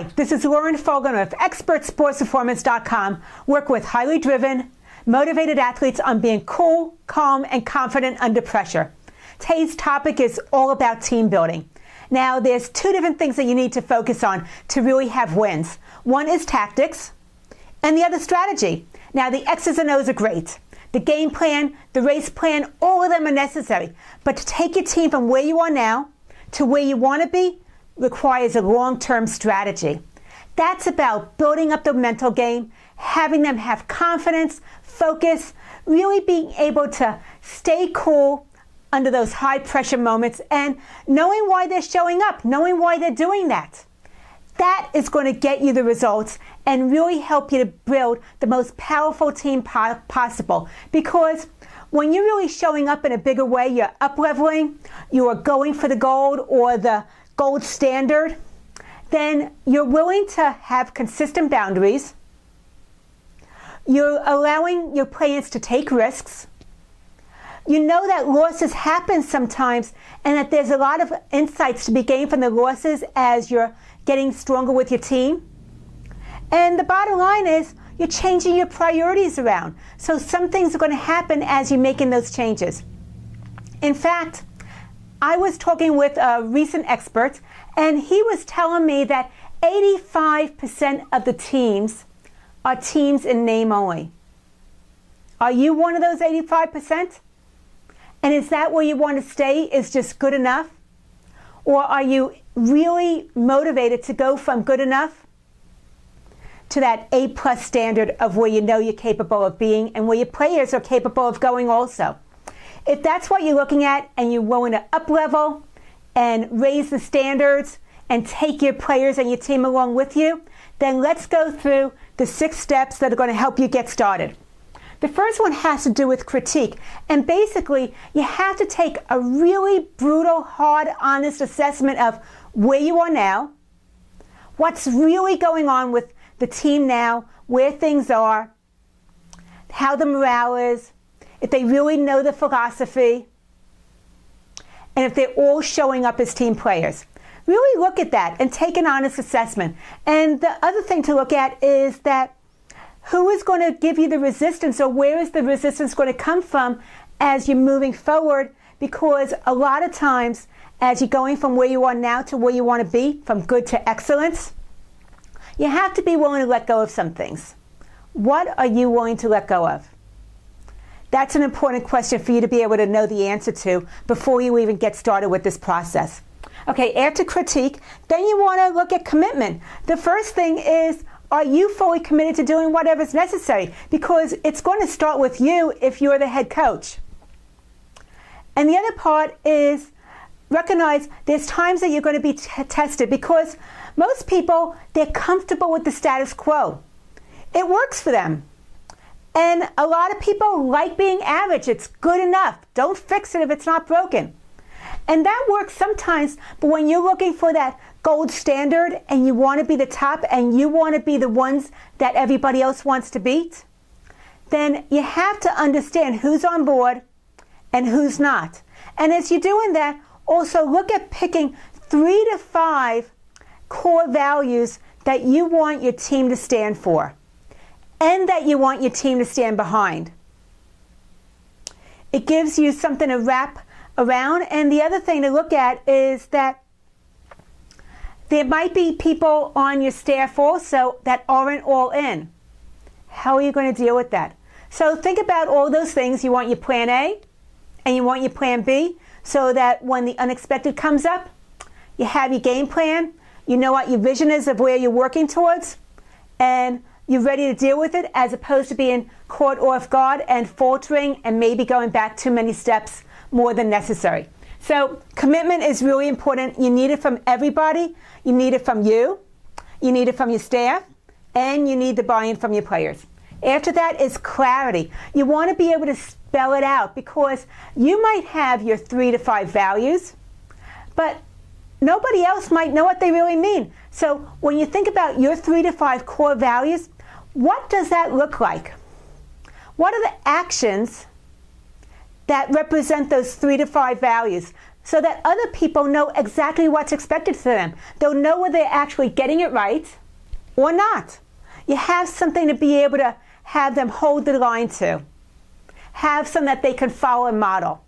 Hi, this is Lauren Fogan of ExpertSportsPerformance.com. Work with highly driven, motivated athletes on being cool, calm, and confident under pressure. Today's topic is all about team building. Now, there's two different things that you need to focus on to really have wins. One is tactics, and the other strategy. Now, the X's and O's are great. The game plan, the race plan, all of them are necessary. But to take your team from where you are now to where you want to be requires a long-term strategy. That's about building up the mental game, having them have confidence, focus, really being able to stay cool under those high-pressure moments and knowing why they're showing up, knowing why they're doing that. That is going to get you the results and really help you to build the most powerful team possible. Because when you're really showing up in a bigger way, you're up-leveling, you are going for the gold or the gold standard, then you're willing to have consistent boundaries. You're allowing your players to take risks. You know that losses happen sometimes and that there's a lot of insights to be gained from the losses as you're getting stronger with your team. And the bottom line is you're changing your priorities around. So some things are going to happen as you're making those changes. In fact, I was talking with a recent expert, and he was telling me that 85% of the teams are teams in name only. Are you one of those 85%? And is that where you want to stay, is just good enough? Or are you really motivated to go from good enough to that A+ standard of where you know you're capable of being and where your players are capable of going also? If that's what you're looking at and you're willing to up-level and raise the standards and take your players and your team along with you, then let's go through the 6 steps that are going to help you get started. The first one has to do with critique. And basically, you have to take a really brutal, hard, honest assessment of where you are now, what's really going on with the team now, where things are, how the morale is, if they really know the philosophy, and if they're all showing up as team players. Really look at that and take an honest assessment. And the other thing to look at is that who is going to give you the resistance, or where is the resistance going to come from as you're moving forward? Because a lot of times, as you're going from where you are now to where you want to be, from good to excellence, you have to be willing to let go of some things. What are you willing to let go of? That's an important question for you to be able to know the answer to before you even get started with this process. Okay, after critique, then you want to look at commitment. The first thing is, are you fully committed to doing whatever's necessary? Because it's going to start with you if you're the head coach. And the other part is recognize there's times that you're going to be tested, because most people, they're comfortable with the status quo. It works for them. And a lot of people like being average. It's good enough. Don't fix it if it's not broken. And that works sometimes, but when you're looking for that gold standard and you want to be the top and you want to be the ones that everybody else wants to beat, then you have to understand who's on board and who's not. And as you're doing that, also look at picking 3 to 5 core values that you want your team to stand for and that you want your team to stand behind. It gives you something to wrap around. And the other thing to look at is that there might be people on your staff also that aren't all in. How are you going to deal with that? So think about all those things. You want your plan A and you want your plan B, so that when the unexpected comes up, you have your game plan, you know what your vision is of where you're working towards, and you're ready to deal with it, as opposed to being caught off guard and faltering and maybe going back too many steps more than necessary. So commitment is really important. You need it from everybody. You need it from you. You need it from your staff. And you need the buy-in from your players. After that is clarity. You want to be able to spell it out, because you might have your 3 to 5 values, but nobody else might know what they really mean. So when you think about your 3 to 5 core values, what does that look like? What are the actions that represent those 3 to 5 values? so that other people know exactly what's expected of them. They'll know whether they're actually getting it right or not. You have something to be able to have them hold the line to. Have some that they can follow and model.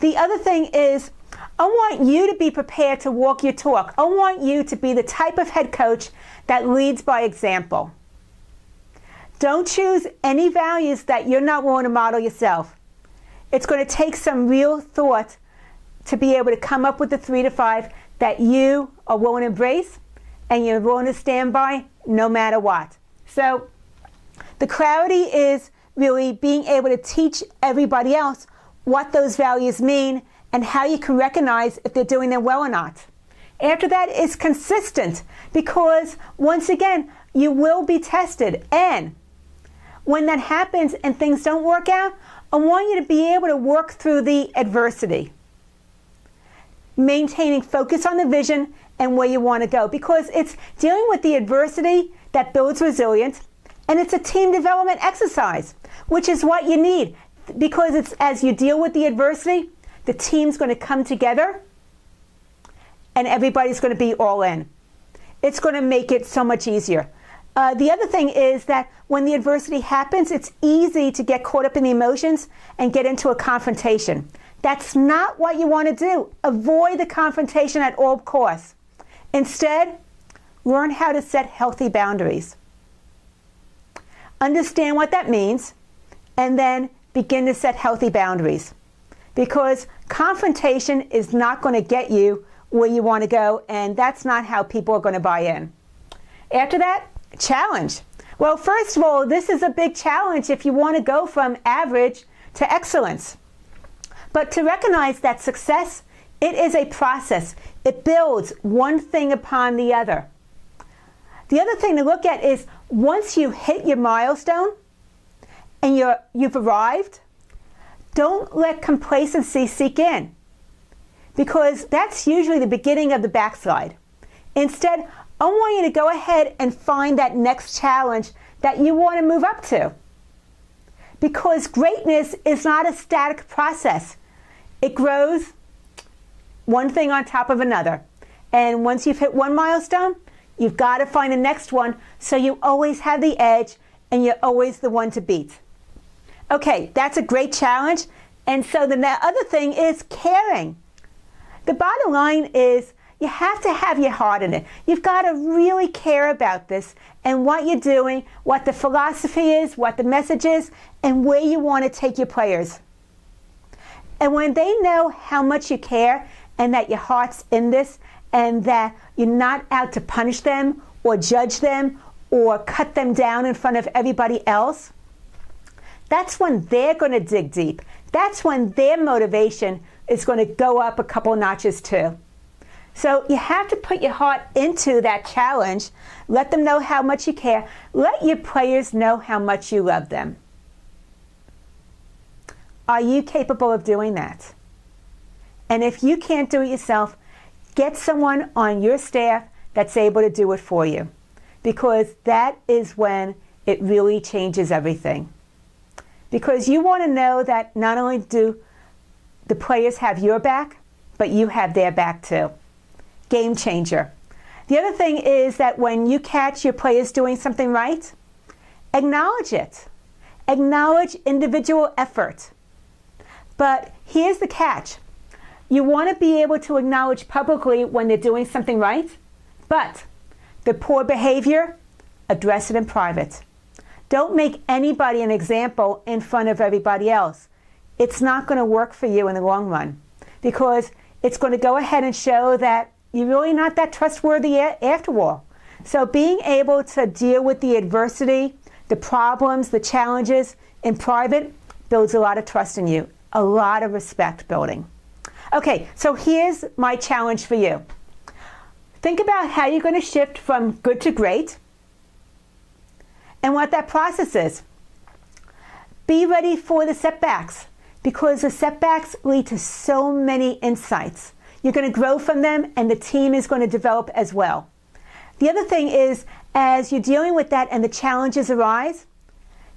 The other thing is, I want you to be prepared to walk your talk. I want you to be the type of head coach that leads by example. Don't choose any values that you're not willing to model yourself. It's going to take some real thought to be able to come up with the 3 to 5 that you are willing to embrace and you're willing to stand by no matter what. So the clarity is really being able to teach everybody else what those values mean and how you can recognize if they're doing them well or not. After that is consistent, because once again, you will be tested. And when that happens and things don't work out, I want you to be able to work through the adversity. Maintaining focus on the vision and where you want to go, because it's dealing with the adversity that builds resilience, and it's a team development exercise, which is what you need, because it's as you deal with the adversity, the team's going to come together and everybody's going to be all in. It's going to make it so much easier. The other thing is that when the adversity happens, it's easy to get caught up in the emotions and get into a confrontation. That's not what you want to do. Avoid the confrontation at all costs. Instead, learn how to set healthy boundaries. Understand what that means, and then begin to set healthy boundaries. Because confrontation is not going to get you where you want to go, and that's not how people are going to buy in. After that, challenge. Well, first of all, this is a big challenge if you want to go from average to excellence. But to recognize that success, it is a process. It builds one thing upon the other. The other thing to look at is once you hit your milestone and you've arrived, don't let complacency seep in, because that's usually the beginning of the backslide. Instead, I want you to go ahead and find that next challenge that you want to move up to. Because greatness is not a static process. It grows one thing on top of another. And once you've hit one milestone, you've got to find the next one so you always have the edge and you're always the one to beat. Okay, that's a great challenge. And so the other thing is caring. The bottom line is you have to have your heart in it. You've got to really care about this and what you're doing, what the philosophy is, what the message is, and where you want to take your players. And when they know how much you care and that your heart's in this and that you're not out to punish them or judge them or cut them down in front of everybody else, that's when they're going to dig deep. That's when their motivation is going to go up a couple notches too. So you have to put your heart into that challenge. Let them know how much you care. Let your players know how much you love them. Are you capable of doing that? And if you can't do it yourself, get someone on your staff that's able to do it for you, because that is when it really changes everything. Because you want to know that not only do the players have your back, but you have their back too. Game changer. The other thing is that when you catch your players doing something right, acknowledge it. Acknowledge individual effort. But here's the catch. You want to be able to acknowledge publicly when they're doing something right, but the poor behavior, address it in private. Don't make anybody an example in front of everybody else. It's not going to work for you in the long run, because it's going to go ahead and show that you're really not that trustworthy after all. So being able to deal with the adversity, the problems, the challenges in private builds a lot of trust in you, a lot of respect building. Okay, so here's my challenge for you. Think about how you're going to shift from good to great and what that process is. Be ready for the setbacks, because the setbacks lead to so many insights. You're going to grow from them, and the team is going to develop as well. The other thing is, as you're dealing with that and the challenges arise,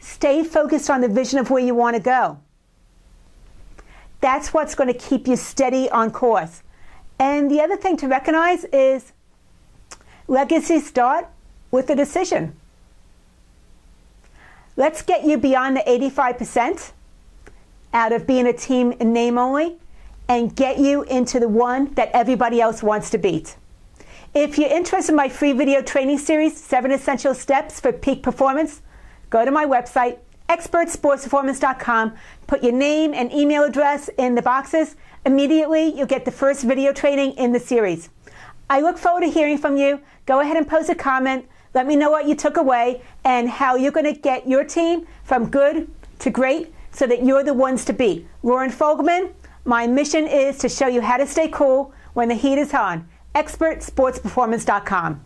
stay focused on the vision of where you want to go. That's what's going to keep you steady on course. And the other thing to recognize is legacy start with a decision. Let's get you beyond the 85% out of being a team in name only and get you into the one that everybody else wants to beat. If you're interested in my free video training series, 7 Essential Steps for Peak Performance, go to my website, expertsportsperformance.com, put your name and email address in the boxes. Immediately, you'll get the first video training in the series. I look forward to hearing from you. Go ahead and post a comment. Let me know what you took away and how you're going to get your team from good to great so that you're the ones to beat. Lauren Fogelman, my mission is to show you how to stay cool when the heat is on. expertsportsperformance.com.